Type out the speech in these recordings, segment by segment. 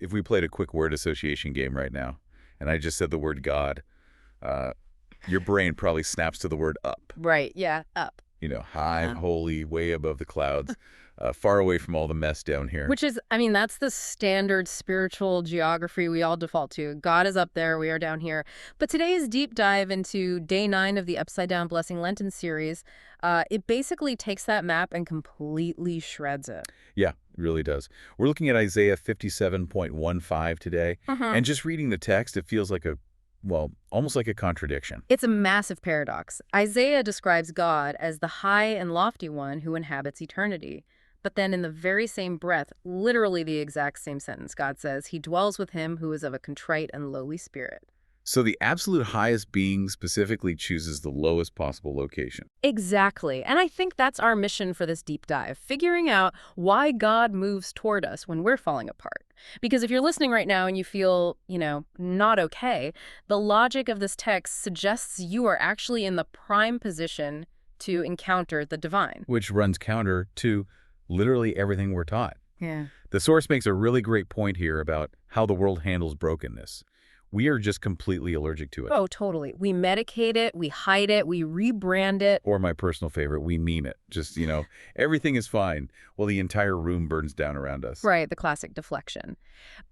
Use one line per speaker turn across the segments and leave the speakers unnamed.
if we played a quick word association game right now, and I just said the word God, uh, your brain probably snaps to the word up.
Right, yeah, up.
You know, high,
Uh-huh.
holy, way above the clouds, far away from all the mess down here.
Which is, I mean, that's the standard spiritual geography we all default to. God is up there, we are down here. But today's deep dive into day 9 of the Upside Down Blessing Lenten series, it basically takes that map and completely shreds it.
Yeah, it really does. We're looking at Isaiah 57.15 today,
Uh-huh.
and just reading the text, it feels like well, almost like a contradiction.
It's a massive paradox. Isaiah describes God as the high and lofty one who inhabits eternity. But then in the very same breath, literally the exact same sentence, God says he dwells with him who is of a contrite and lowly spirit.
So the absolute highest being specifically chooses the lowest possible location.
Exactly. And I think that's our mission for this deep dive, figuring out why God moves toward us when we're falling apart. Because if you're listening right now and you feel, not okay, the logic of this text suggests you are actually in the prime position to encounter the divine.
Which runs counter to literally everything we're taught.
Yeah.
The source makes a really great point here about how the world handles brokenness. We are just completely allergic to it.
Oh, totally. We medicate it, we hide it, we rebrand it.
Or my personal favorite, we meme it. Just, everything is fine while the entire room burns down around us.
Right, the classic deflection.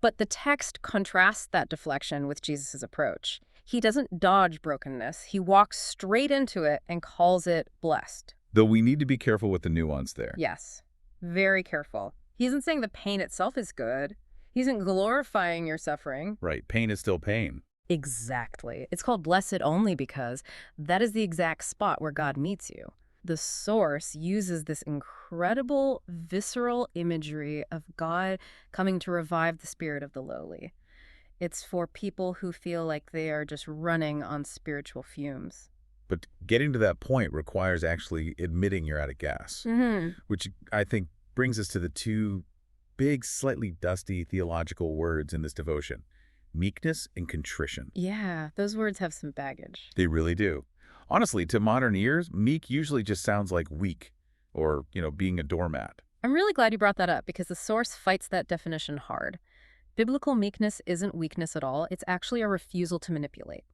But the text contrasts that deflection with Jesus' approach. He doesn't dodge brokenness. He walks straight into it and calls it blessed.
Though we need to be careful with the nuance there.
Yes, very careful. He isn't saying the pain itself is good. He isn't glorifying your suffering.
Right, pain is still pain.
Exactly. It's called blessed only because that is the exact spot where God meets you. The source uses this incredible, visceral imagery of God coming to revive the spirit of the lowly. It's for people who feel like they are just running on spiritual fumes.
But getting to that point requires actually admitting you're out of gas, which I think brings us to the two big, slightly dusty theological words in this devotion: meekness and contrition.
Yeah, those words have some baggage.
They really do. Honestly, to modern ears, meek usually just sounds like weak or, being a doormat.
I'm really glad you brought that up because the source fights that definition hard. Biblical meekness isn't weakness at all. It's actually a refusal to manipulate.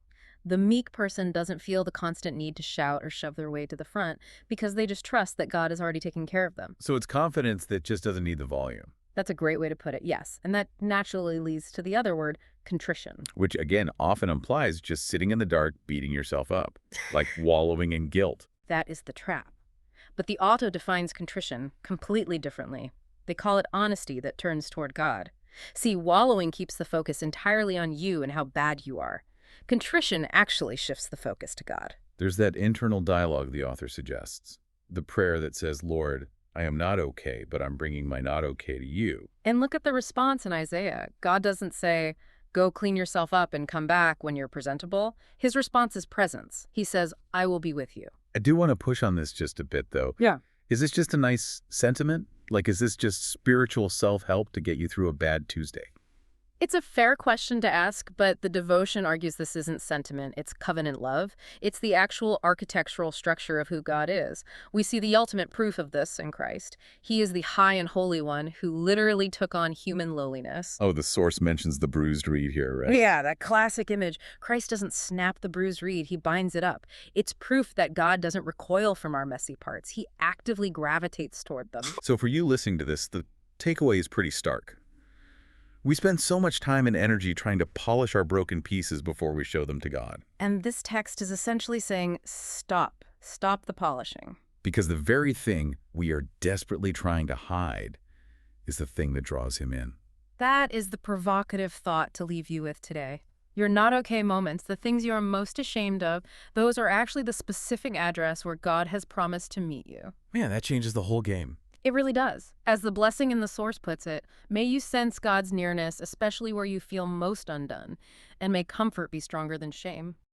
The meek person doesn't feel the constant need to shout or shove their way to the front because they just trust that God is already taking care of them.
So it's confidence that just doesn't need the volume.
That's a great way to put it, yes. And that naturally leads to the other word, contrition.
Which, again, often implies just sitting in the dark, beating yourself up, like wallowing in guilt.
That is the trap. But the auto defines contrition completely differently. They call it honesty that turns toward God. See, wallowing keeps the focus entirely on you and how bad you are. Contrition actually shifts the focus to God.
There's that internal dialogue the author suggests. The prayer that says, Lord, I am not okay, but I'm bringing my not okay to you.
And look at the response in Isaiah. God doesn't say, go clean yourself up and come back when you're presentable. His response is presence. He says, I will be with you.
I do want to push on this just a bit, though.
Yeah.
Is this just a nice sentiment? Like, is this just spiritual self-help to get you through a bad Tuesday?
It's a fair question to ask, but the devotion argues this isn't sentiment, it's covenant love. It's the actual architectural structure of who God is. We see the ultimate proof of this in Christ. He is the high and holy one who literally took on human lowliness.
Oh, the source mentions the bruised reed here, right?
Yeah, that classic image. Christ doesn't snap the bruised reed, he binds it up. It's proof that God doesn't recoil from our messy parts. He actively gravitates toward them.
So for you listening to this, the takeaway is pretty stark. We spend so much time and energy trying to polish our broken pieces before we show them to God.
And this text is essentially saying, stop. Stop the polishing.
Because the very thing we are desperately trying to hide is the thing that draws him in.
That is the provocative thought to leave you with today. Your not okay moments, the things you are most ashamed of, those are actually the specific address where God has promised to meet you.
Man, that changes the whole game.
It really does. As the blessing in the source puts it, may you sense God's nearness, especially where you feel most undone, and may comfort be stronger than shame.